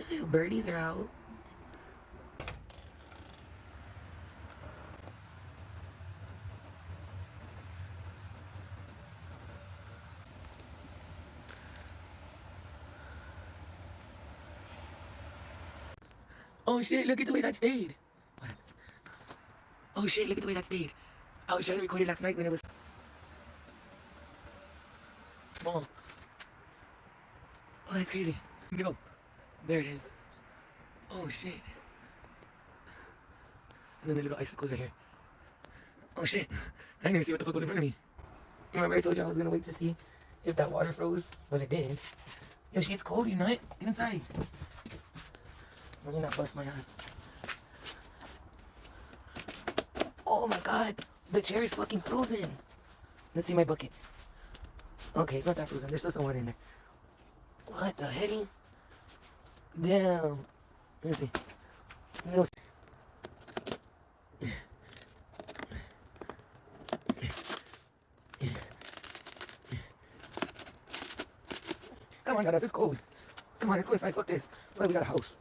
Little birdies are out. Oh shit, look at the way that stayed. Oh shit, look at the way that stayed. I was trying to record it last night when it was small. Oh, that's crazy. No. There it is. Oh shit. And then the little icicles right here. Oh shit. I didn't even see what the fuck was in front of me. Remember I told you I was gonna wait to see if that water froze? Well, it did. Yo, shit, it's cold, you know it? Get inside. Let me not bust my ass. Oh my god. The chair is fucking frozen. Let's see my bucket. Okay, it's not that frozen. There's still some water in there. What the heck? Damn. Let me see. No. Come on, guys, it's cold. Come on, let's go inside. Fuck this. That's why we got a house.